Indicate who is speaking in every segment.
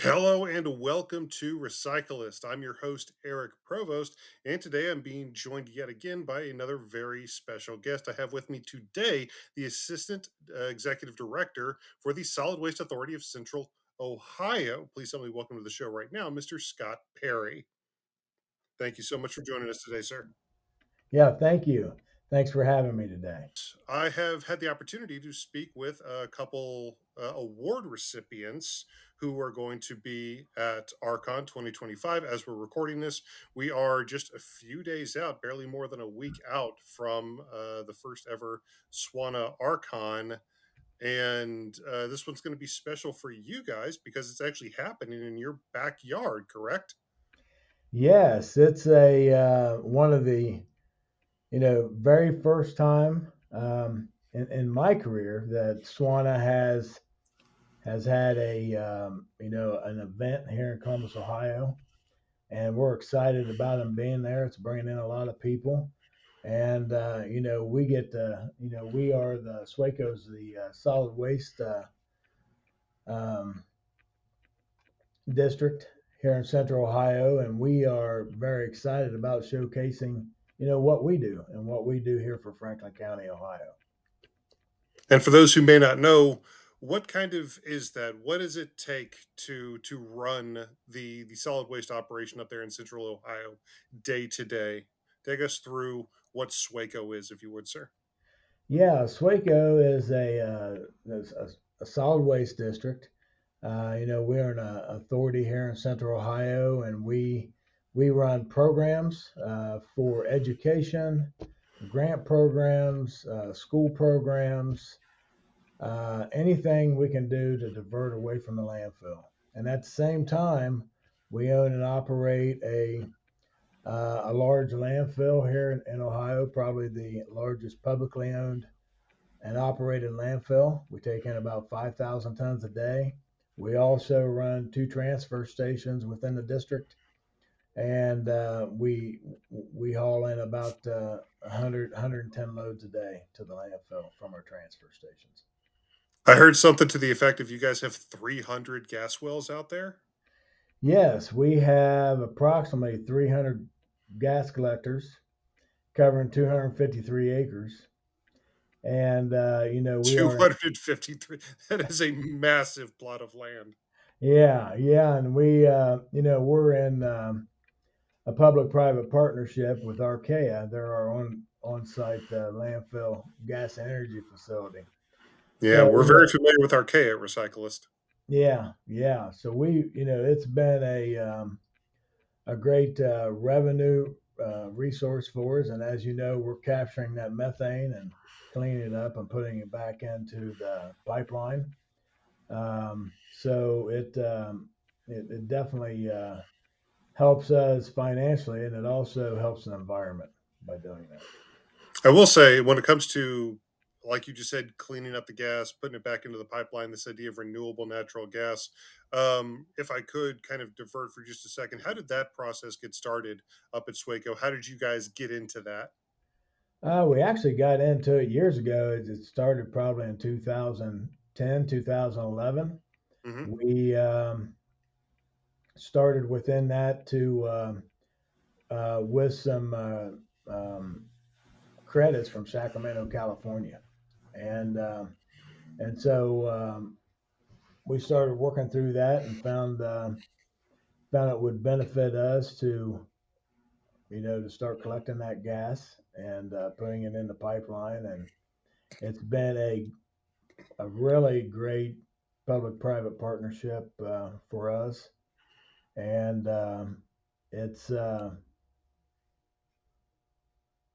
Speaker 1: Hello and welcome to Recyclist. I'm your host, Eric Provost, and today I'm being joined yet again by another very special guest. I have with me today the Assistant Executive Director for the Solid Waste Authority of Central Ohio. Please help me welcome to the show right now, Mr. Scott Perry. Thank you so much for joining us today, sir.
Speaker 2: Yeah, thank you. Thanks for having me today.
Speaker 1: I have had the opportunity to speak with a couple award recipients who are going to be at Archon 2025. As we're recording this, we are just a few days out, barely more than a week out from the first ever SWANA Archon. And this one's going to be special for you guys because it's actually happening in your backyard, correct?
Speaker 2: Yes, it's a one of the very first time in my career that Swana has had a an event here in Columbus, Ohio, and we're excited about them being there. It's bringing in a lot of people, and we get we are the SWACO's the solid waste um, district here in Central Ohio, and we are very excited about showcasing, what we do and what we do here for Franklin County, Ohio.
Speaker 1: And for those who may not know, what kind of is that? What does it take to run the solid waste operation up there in Central Ohio day to day? Take us through what SWACO is, if you would, sir.
Speaker 2: Yeah, SWACO is a solid waste district. We're an authority here in Central Ohio, and we run programs for education, grant programs, school programs, anything we can do to divert away from the landfill. And at the same time, we own and operate a large landfill here in Ohio, probably the largest publicly owned and operated landfill. We take in about 5,000 tons a day. We also run two transfer stations within the district, and we haul in about 110 loads a day to the landfill from our transfer stations.
Speaker 1: I heard something to the effect of you guys have 300 gas wells out there.
Speaker 2: Yes, we have approximately 300 gas collectors covering 253 acres. And, we are,
Speaker 1: 253. That is a massive plot of land.
Speaker 2: yeah, yeah. And we're in a public private partnership with Archaea. They're our on site landfill gas and energy facility.
Speaker 1: Yeah,
Speaker 2: So,
Speaker 1: we're very familiar with Archaea at Recyclist.
Speaker 2: yeah, yeah. So it's been a great revenue resource for us. And as you know, we're capturing that methane and cleaning it up and putting it back into the pipeline. So it definitely helps us financially, and it also helps the environment by doing that.
Speaker 1: I will say, when it comes to, like you just said, cleaning up the gas, putting it back into the pipeline, this idea of renewable natural gas. If I could kind of divert for just a second, how did that process get started up at SWACO? How did you guys get into that?
Speaker 2: We actually got into it years ago. It started probably in 2010, 2011.
Speaker 1: Hmm.
Speaker 2: We started within that to with some credits from Sacramento, California, and so we started working through that and found it would benefit us to start collecting that gas and putting it in the pipeline. And it's been a really great public-private partnership for us, and it's uh,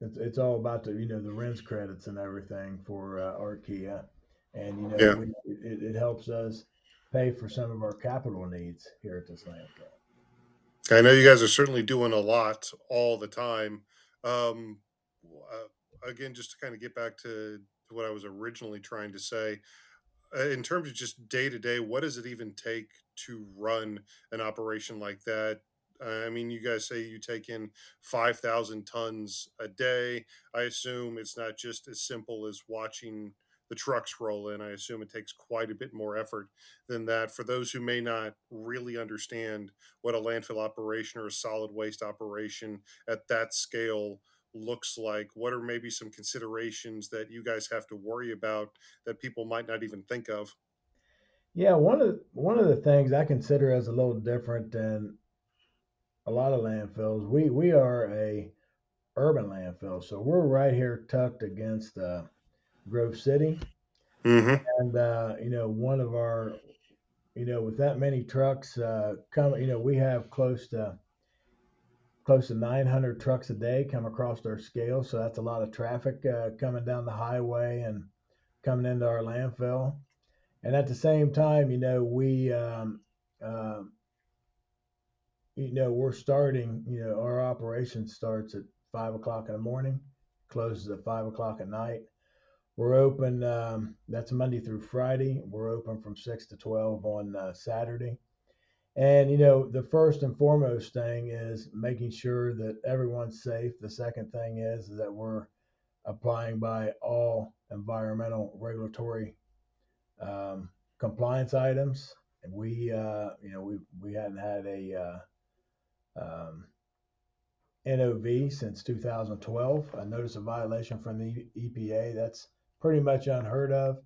Speaker 2: it's all about the rents credits and everything for Archaea, and
Speaker 1: Yeah.
Speaker 2: it helps us pay for some of our capital needs here at this landfill.
Speaker 1: I know you guys are certainly doing a lot all the time. Um, Again, just to kind of get back to what I was originally trying to say, in terms of just day to day, what does it even take to run an operation like that? I mean, you guys say you take in 5,000 tons a day. I assume it's not just as simple as watching the trucks roll in. I assume it takes quite a bit more effort than that. For those who may not really understand what a landfill operation or a solid waste operation at that scale looks like, what are maybe some considerations that you guys have to worry about that people might not even think of?
Speaker 2: Yeah, one of the things I consider as a little different than a lot of landfills, we are a urban landfill, so we're right here tucked against Grove City,
Speaker 1: Hmm.
Speaker 2: and one of our with that many trucks come, we have close to 900 trucks a day come across our scale, so that's a lot of traffic coming down the highway and coming into our landfill. And at the same time, we uh, we're starting, our operation starts at 5 o'clock in the morning, closes at 5 o'clock at night. We're open, that's Monday through Friday. We're open from 6 to 12 on Saturday. And, the first and foremost thing is making sure that everyone's safe. The second thing is that we're applying by all environmental regulatory compliance items. And we hadn't had a um, NOV since 2012. A notice of violation from the EPA. That's pretty much unheard of.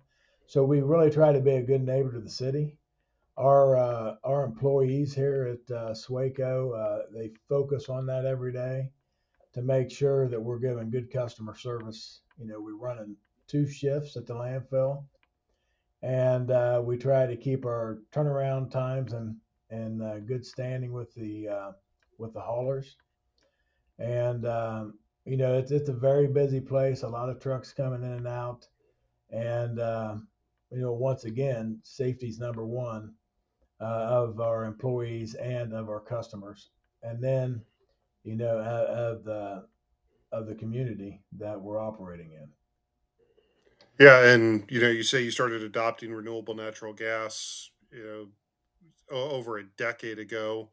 Speaker 2: So we really try to be a good neighbor to the city. Our employees here at SWACO, they focus on that every day to make sure that we're giving good customer service. We're running two shifts at the landfill, and we try to keep our turnaround times and good standing with the haulers. And it's a very busy place. A lot of trucks coming in and out, and once again, safety's number one of our employees and of our customers, and then of the community that we're operating in.
Speaker 1: Yeah, and you say you started adopting renewable natural gas, over a decade ago.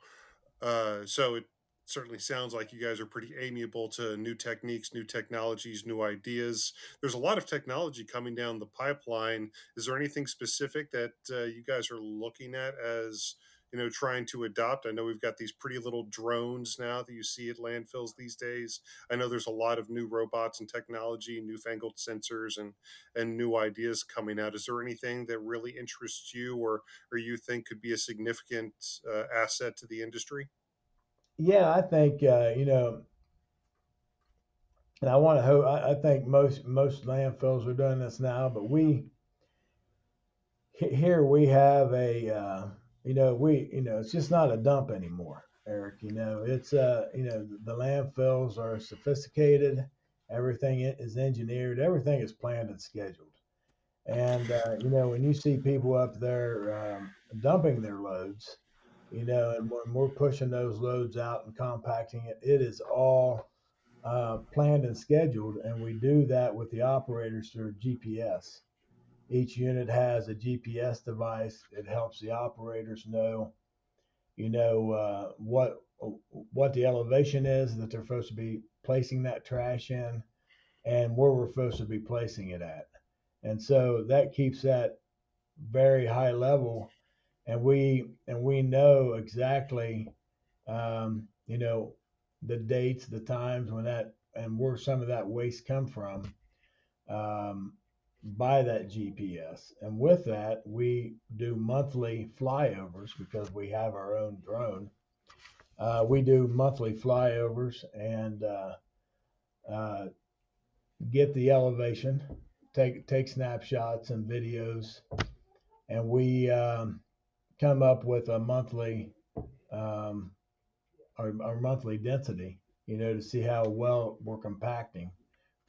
Speaker 1: So it certainly sounds like you guys are pretty amiable to new techniques, new technologies, new ideas. There's a lot of technology coming down the pipeline. Is there anything specific that you guys are looking at as trying to adopt? I know we've got these pretty little drones now that you see at landfills these days. I know there's a lot of new robots and technology, newfangled sensors, and new ideas coming out. Is there anything that really interests you, or you think could be a significant asset to the industry?
Speaker 2: Yeah, I think and I want to hope. I think most landfills are doing this now, but here we have a it's just not a dump anymore, Eric. It's the landfills are sophisticated. Everything is engineered. Everything is planned and scheduled. And when you see people up there dumping their loads, and when we're pushing those loads out and compacting it, it is all planned and scheduled, and we do that with the operators through GPS. Each unit has a GPS device. It helps the operators know, what the elevation is that they're supposed to be placing that trash in, and where we're supposed to be placing it at. And so that keeps that very high level, and we know exactly, the dates, the times when that and where some of that waste come from, by that GPS. And with that, we do monthly flyovers because we have our own drone. We do monthly flyovers and uh, get the elevation, take snapshots and videos, and we come up with a monthly um, our monthly density, to see how well we're compacting.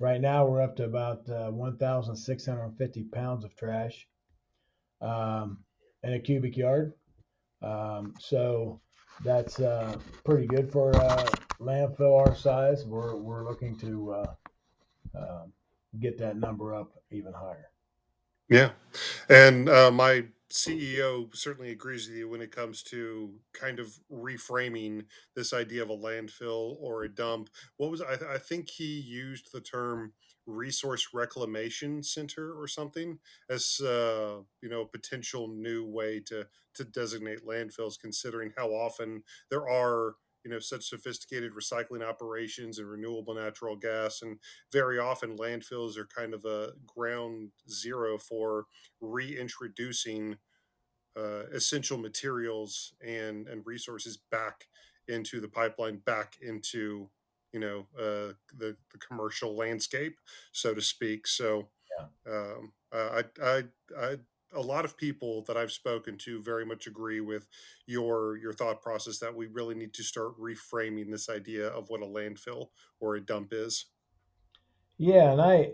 Speaker 2: Right now, we're up to about 1,650 pounds of trash um, in a cubic yard. So that's pretty good for a landfill our size. We're looking to um, get that number up even higher.
Speaker 1: Yeah. And my CEO certainly agrees with you when it comes to kind of reframing this idea of a landfill or a dump. What was I think he used the term resource reclamation center or something as a potential new way to designate landfills, considering how often there are such sophisticated recycling operations and renewable natural gas, and very often landfills are kind of a ground zero for reintroducing essential materials and resources back into the pipeline, back into the commercial landscape, so to speak. So
Speaker 2: Yeah.
Speaker 1: I a lot of people that I've spoken to very much agree with your thought process that we really need to start reframing this idea of what a landfill or a dump is.
Speaker 2: Yeah, and I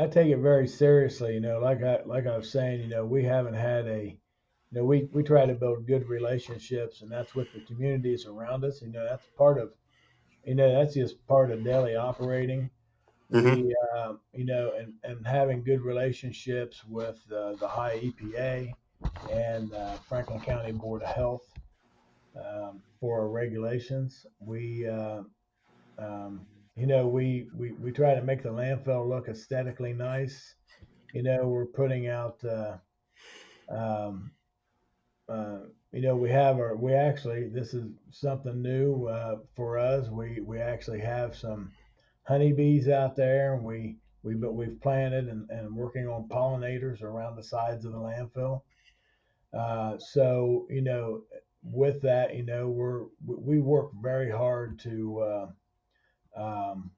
Speaker 2: take it very seriously. Like I was saying, we haven't had we try to build good relationships, and that's with the communities around us. That's part of, that's just part of daily operating.
Speaker 1: Hmm.
Speaker 2: And having good relationships with the high EPA and Franklin County Board of Health for our regulations. Um, we try to make the landfill look aesthetically nice. We're putting out, um, uh, we actually, this is something new for us. We actually have some honeybees out there, and we've planted and working on pollinators around the sides of the landfill. So with that, we work very hard um,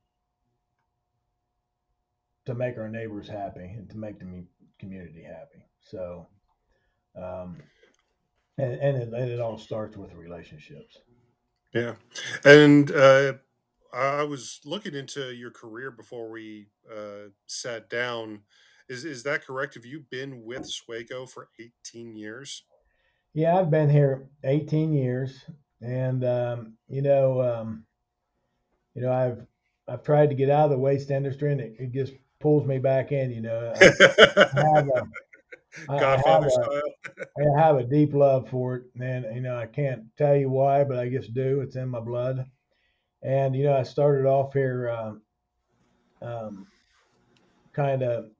Speaker 2: to make our neighbors happy and to make the community happy. So, um, and it all starts with relationships.
Speaker 1: Yeah, and I was looking into your career before we sat down. Is that correct? Have you been with SWACO for 18 years?
Speaker 2: Yeah, I've been here 18 years, and I've tried to get out of the waste industry, and it just pulls me back in. I have a I have
Speaker 1: Godfather
Speaker 2: a
Speaker 1: style.
Speaker 2: I have a deep love for it, and I can't tell you why, but I just do. It's in my blood. And I started off here, um, kind of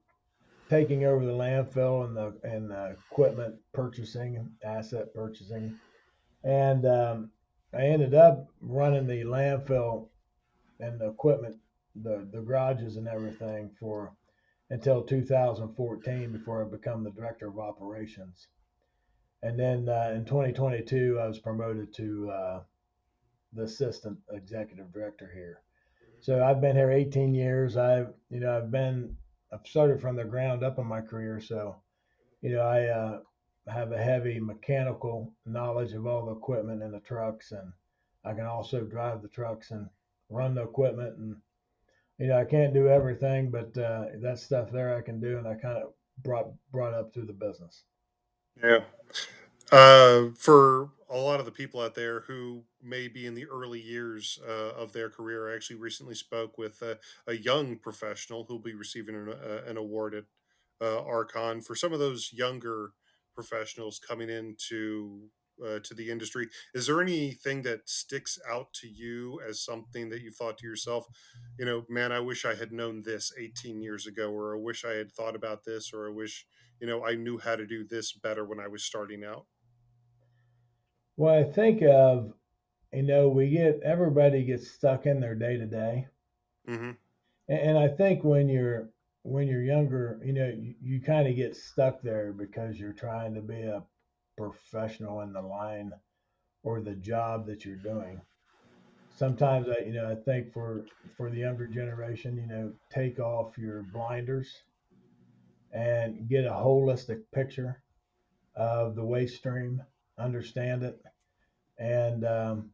Speaker 2: taking over the landfill and equipment purchasing, asset purchasing, and I ended up running the landfill and the equipment, the garages and everything for until 2014 before I become the director of operations. And then in 2022, I was promoted to the assistant executive director here. So I've been here 18 years. I've started from the ground up in my career. So I have a heavy mechanical knowledge of all the equipment in the trucks, and I can also drive the trucks and run the equipment. And I can't do everything, but that stuff there I can do, and I kind of brought up through the business.
Speaker 1: Yeah. For a lot of the people out there who may be in the early years of their career, I actually recently spoke with a young professional who'll be receiving an award at Archon. For some of those younger professionals coming into to the industry, is there anything that sticks out to you as something that you thought to yourself, man, I wish I had known this 18 years ago, or I wish I had thought about this, or I wish, I knew how to do this better when I was starting out?
Speaker 2: Well, I think of, we get everybody gets stuck in their day to day,
Speaker 1: Mhm.
Speaker 2: and I think when you're younger, you kind of get stuck there because you're trying to be a professional in the line or the job that you're doing. Sometimes I think for the younger generation, take off your blinders and get a holistic picture of the waste stream, understand it, and those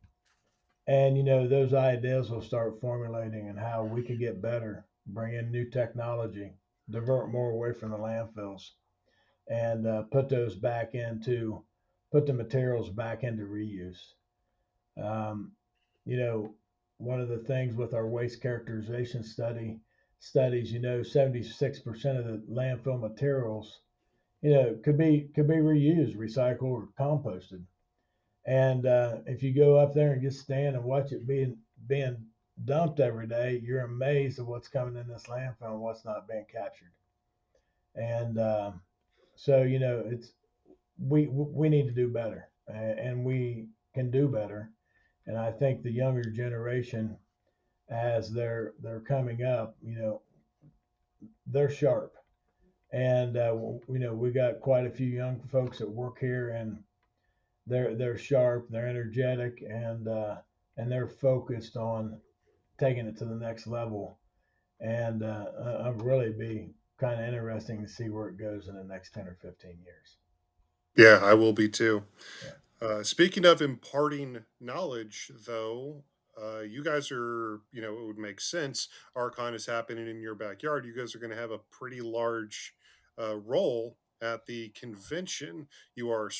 Speaker 2: ideas will start formulating and how we could get better, bring in new technology, divert more away from the landfills, and put the materials back into reuse. Um, you know, One of the things with our waste characterization studies, 76% of the landfill materials, could be reused, recycled, or composted. And if you go up there and just stand and watch it being dumped every day, you're amazed at what's coming in this landfill and what's not being captured. And so it's we need to do better, and we can do better. And I think the younger generation, as they're coming up, they're sharp, and we got quite a few young folks that work here, and they're sharp, they're energetic, and they're focused on taking it to the next level. And I'd really be kind of interesting to see where it goes in the next 10 or 15 years.
Speaker 1: Yeah, I will be too.
Speaker 2: Yeah.
Speaker 1: Speaking of imparting knowledge, though, you guys are, it would make sense. Archon is happening in your backyard. You guys are going to have a pretty large role at the convention. You are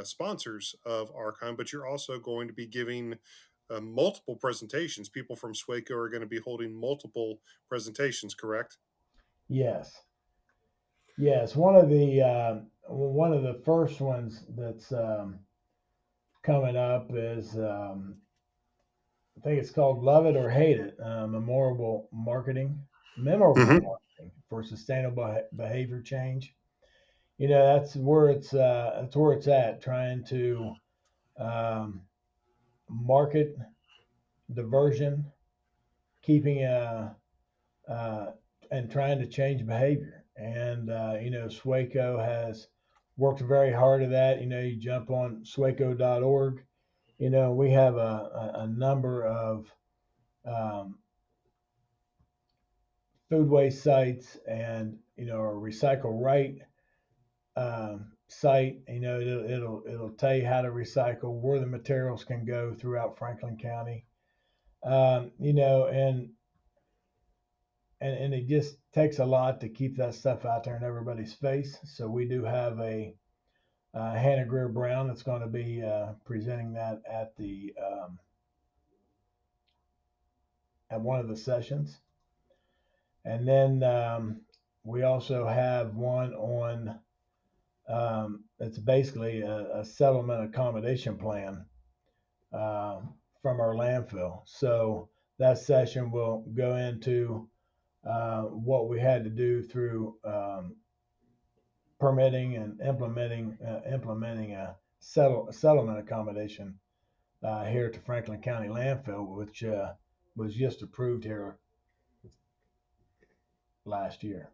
Speaker 1: sponsors of Archon, but you're also going to be giving multiple presentations. People from SWACO are going to be holding multiple presentations, correct?
Speaker 2: Yes. Yes. One of the first ones that's coming up is I think it's called Love It or Hate It, memorable
Speaker 1: Hmm.
Speaker 2: marketing for sustainable behavior change. That's where it's at, trying to um, market diversion, keeping uh, and trying to change behavior. And SWACO has worked very hard at that. You jump on swaco.org. We have a number of um, food waste sites, and a recycle right site. It'll tell you how to recycle, where the materials can go throughout Franklin County. And it just takes a lot to keep that stuff out there in everybody's face. So we do have a Hannah Greer Brown that's going to be presenting that at one of the sessions. And then we also have one on it's basically a settlement accommodation plan uh, from our landfill. So that session will go into what we had to do through permitting and implementing a settlement accommodation here at the Franklin County landfill, which was just approved here last year.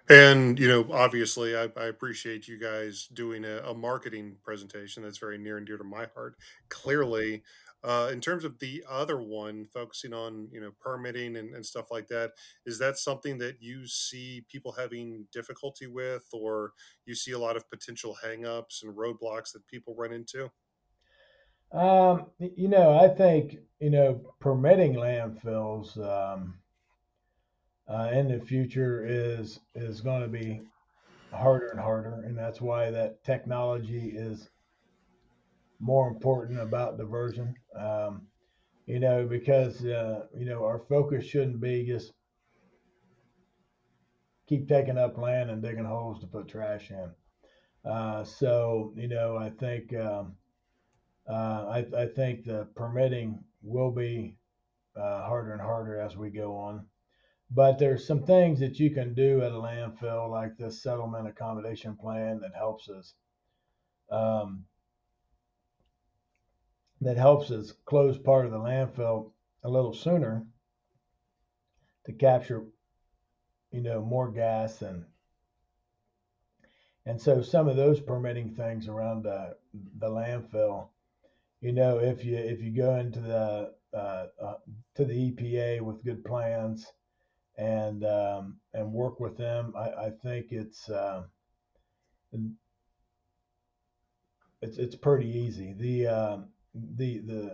Speaker 1: And, obviously, I appreciate you guys doing a marketing presentation. That's very near and dear to my heart. Clearly, in terms of the other one, focusing on, permitting and stuff like that, is that something that you see people having difficulty with, or you see a lot of potential hangups and roadblocks that people run into?
Speaker 2: I think permitting landfills in the future is going to be harder and harder, and that's why that technology is more important about diversion. Because our focus shouldn't be just keep taking up land and digging holes to put trash in. So I think I think the permitting will be harder and harder as we go on. But there's some things that you can do at a landfill, like this settlement accommodation plan, um, that helps us close part of the landfill a little sooner to capture more gas. And so some of those permitting things around the landfill, if you go into the to the EPA with good plans and work with them, I think it's pretty easy. The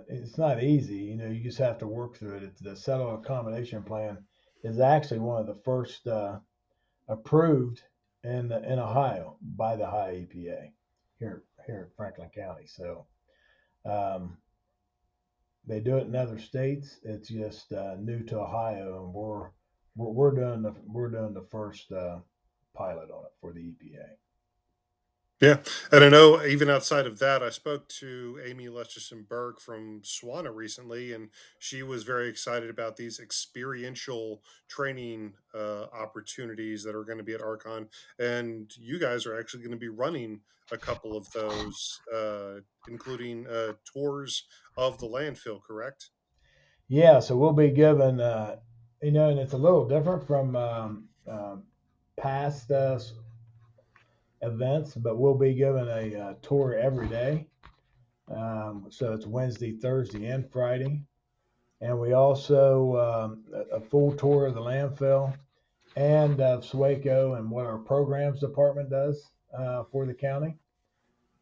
Speaker 2: it's not easy. You just have to work through it. The settle accommodation plan is actually one of the first approved in Ohio by the high EPA here in Franklin County. So um, they do it in other states. It's just new to Ohio, and we're doing the first pilot on it for the EPA.
Speaker 1: Yeah, and I know even outside of that, I spoke to Amy Lesterson Berg from SWANA recently, and she was very excited about these experiential training opportunities that are going to be at Archon. And you guys are actually going to be running a couple of those, including tours of the landfill, correct?
Speaker 2: Yeah, so we'll be given, and it's a little different from past events, but we'll be given a, tour every day. So it's Wednesday, Thursday, and Friday. And we also a full tour of the landfill and of SWACO and what our programs department does for the county.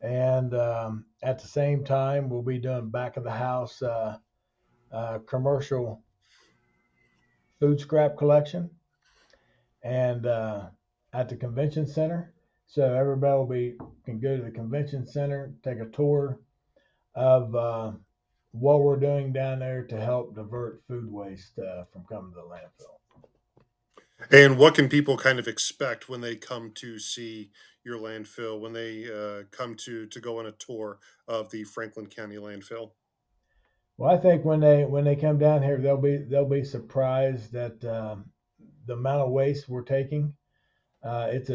Speaker 2: And at the same time, we'll be doing back of the house commercial food scrap collection and at the convention center. So everybody will be can go to the convention center, take a tour of what we're doing down there to help divert food waste from coming to the landfill.
Speaker 1: And what can people kind of expect when they come to see your landfill, when they come to go on a tour of the Franklin County landfill?
Speaker 2: Well, I think when they come down here, they'll be surprised at the amount of waste we're taking. It's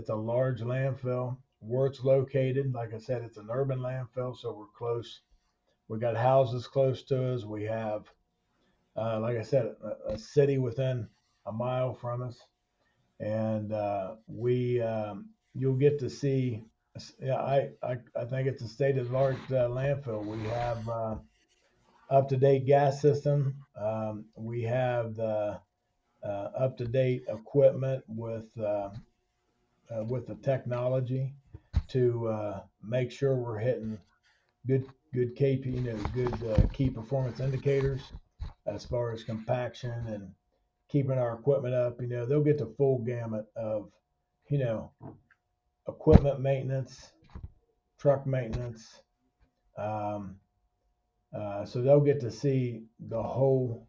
Speaker 2: a large landfill. Where it's located, like I said, it's an urban landfill, so we're close. We got houses close to us. We have, like I said, a city within a mile from us, and we you'll get to see. Yeah, I think it's a state of the art landfill. We have up to date gas system. We have the up to date equipment with the technology to make sure we're hitting good KP, good key performance indicators as far as compaction and keeping our equipment up. They'll get the full gamut of you know equipment maintenance, truck maintenance. Um, so they'll get to see the whole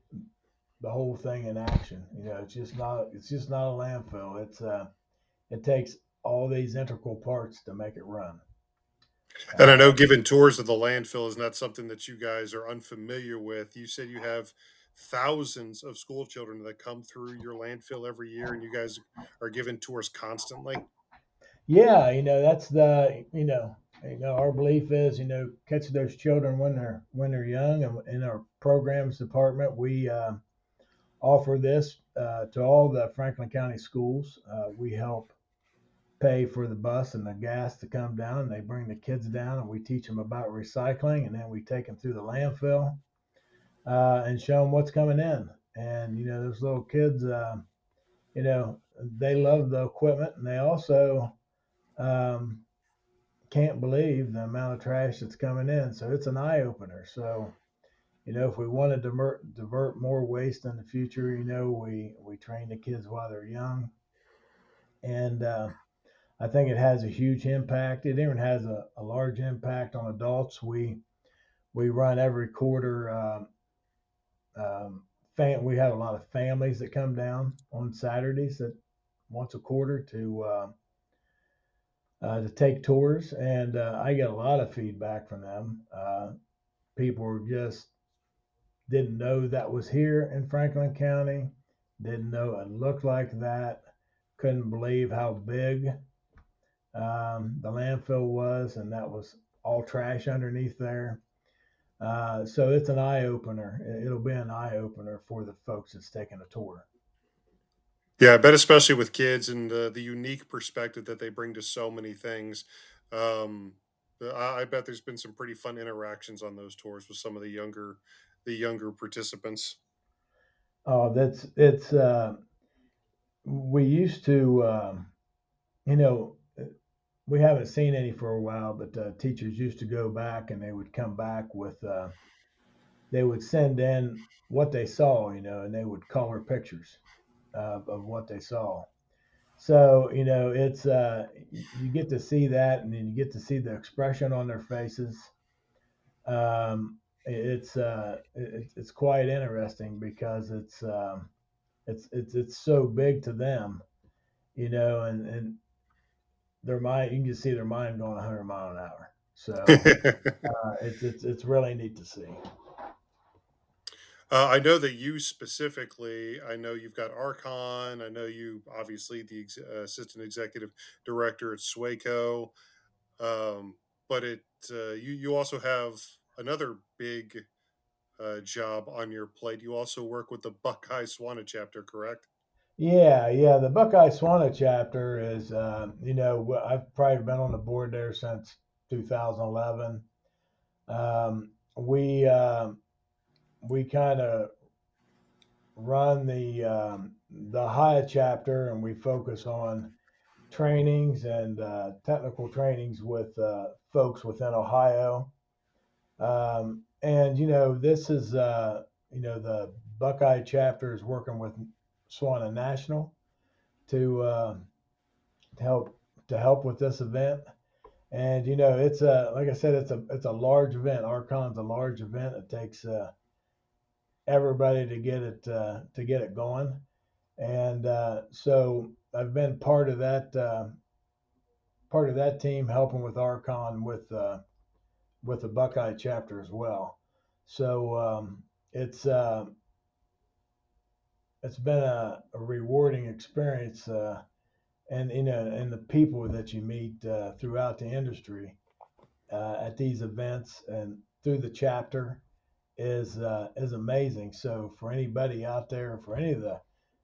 Speaker 2: thing in action. It's just not a landfill. It takes all these integral parts to make it run.
Speaker 1: And I know
Speaker 2: Uh,
Speaker 1: giving tours of the landfill is not something that you guys are unfamiliar with. You said you have thousands of school children that come through your landfill every year, and you guys are giving tours constantly.
Speaker 2: yeah, that's our belief is catch those children when they're young, and in our programs department we offer this to all the Franklin County schools. We help pay for the bus and the gas to come down. They bring the kids down, and we teach them about recycling, and then we take them through the landfill and show them what's coming in. And those little kids, they love the equipment, and they also um, can't believe the amount of trash that's coming in. So it's an eye opener. So if we want to divert more waste in the future, we train the kids while they're young, and I think it has a huge impact. It even has a large impact on adults. We run every quarter. We have a lot of families that come down on Saturdays that once a quarter to take tours, and I get a lot of feedback from them. People just didn't know that was here in Franklin County, didn't know it looked like that, couldn't believe how big the landfill was, and that was all trash underneath there. So it's an eye opener. It'll be an eye opener for the folks that's taking a tour.
Speaker 1: Yeah, I bet especially with kids and the unique perspective that they bring to so many things. Um, I bet there's been some pretty fun interactions on those tours with some of the younger participants.
Speaker 2: Oh, that's it's. We used to, you know, we haven't seen any for a while, but teachers used to go back and they would come back with, they would send in what they saw, and they would color pictures of what they saw. So, it's, you get to see that, and then you get to see the expression on their faces. It's quite interesting because it's so big to them, and their mind, you can just see their mind going 100 mile an hour. So it's really neat to see.
Speaker 1: I know that you specifically, I know you've got Archon. I know you, obviously, the assistant executive director at SWACO. Um, but you also have another big job on your plate. You also work with the Buckeye Swana chapter, correct?
Speaker 2: Yeah, yeah. The Buckeye Swana chapter is, I've probably been on the board there since 2011. We kind of run the Hyatt chapter, and we focus on trainings and technical trainings with folks within Ohio. And this is the Buckeye chapter is working with Swana National to to help to help with this event. And it's a like I said, it's a large event. Archon's a large event. It takes everybody to get it going. And so I've been part of that team, helping with Archon with the Buckeye chapter as well. So it's uh, it's been a rewarding experience, and and the people that you meet throughout the industry at these events and through the chapter is amazing. So for anybody out there, for any of the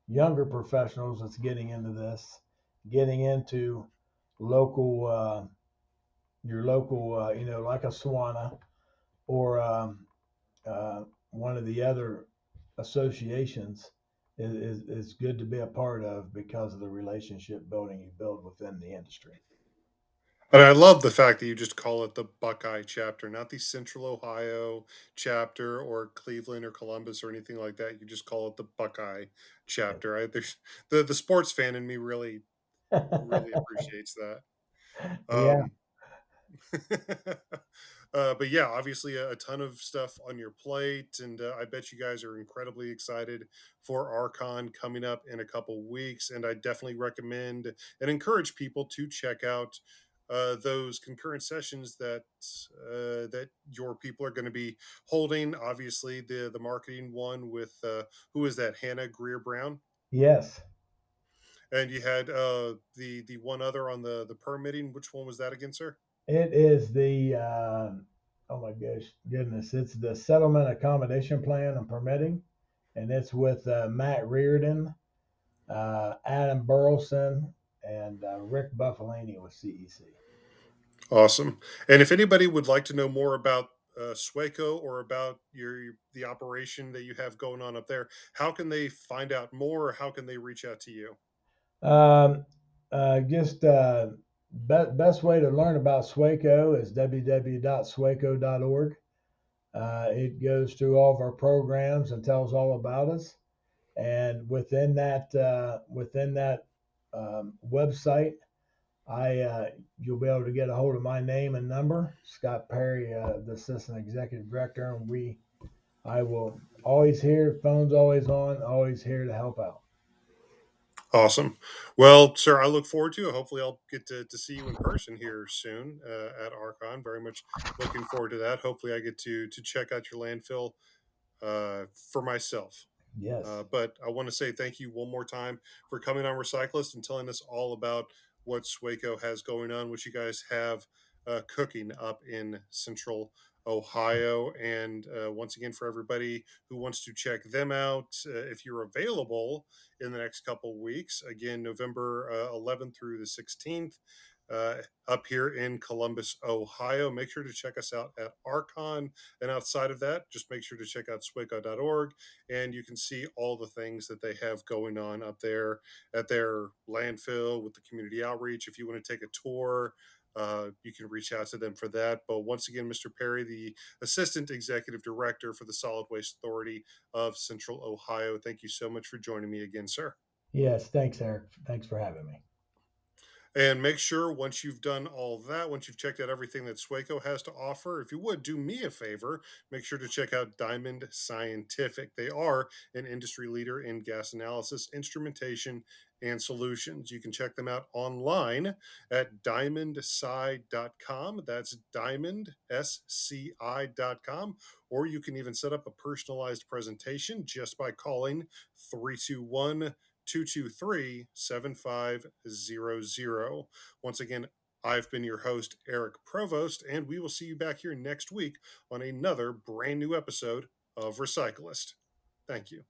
Speaker 2: younger professionals that's getting into this, getting into local your local like a Swana or one of the other associations is good to be a part of because of the relationship building you build within the industry.
Speaker 1: And I love the fact that you just call it the Buckeye chapter, not the Central Ohio chapter or Cleveland or Columbus or anything like that. You just call it the Buckeye chapter. There's the sports fan in me really appreciates that.
Speaker 2: Yeah.
Speaker 1: Um, but yeah, obviously a ton of stuff on your plate, and I bet you guys are incredibly excited for Archon coming up in a couple weeks. And I definitely recommend and encourage people to check out those concurrent sessions that your people are going to be holding. Obviously, the marketing one with who is that, Hannah Greer Brown,
Speaker 2: Yes.
Speaker 1: and you had the one other on the permitting. Which one was that again, sir?
Speaker 2: It is the oh my goodness! It's the settlement accommodation plan and permitting, and it's with Matt Reardon, Adam Burleson, and Rick Buffalini with CEC.
Speaker 1: Awesome. And if anybody would like to know more about SWACO or about the operation that you have going on up there, how can they find out more? Or how can they reach out to you?
Speaker 2: Um, just best way to learn about SWACO is www.swaco.org. It goes through all of our programs and tells all about us. And within that website, I you'll be able to get a hold of my name and number, Scott Perry, the assistant executive director, and I will always here. Phone's always on, always here to help out.
Speaker 1: Awesome. Well, sir, I look forward to it. Hopefully, I'll get to see you in person here soon at Archon. Very much looking forward to that. Hopefully, I get to check out your landfill for myself.
Speaker 2: Yes,
Speaker 1: But I want to say thank you one more time for coming on Recyclist and telling us all about what SWACO has going on, what you guys have cooking up in Central Ohio. And once again, for everybody who wants to check them out, if you're available in the next couple weeks, again, November 11th through the 16th. Up here in Columbus, Ohio. Make sure to check us out at Archon. And outside of that, just make sure to check out swaco.org, and you can see all the things that they have going on up there at their landfill with the community outreach. If you want to take a tour, you can reach out to them for that. But once again, Mr. Perry, the Assistant Executive Director for the Solid Waste Authority of Central Ohio, thank you so much for joining me again, sir.
Speaker 2: yes. Thanks, Eric. Thanks for having me.
Speaker 1: And make sure once you've done all that, once you've checked out everything that SWACO has to offer, if you would do me a favor, make sure to check out Diamond Scientific. They are an industry leader in gas analysis, instrumentation, and solutions. You can check them out online at diamondsci.com. That's diamondsci.com. Or you can even set up a personalized presentation just by calling 321 223 7500. Once again, I've been your host, Eric Provost, and we will see you back here next week on another brand new episode of Recyclist. Thank you.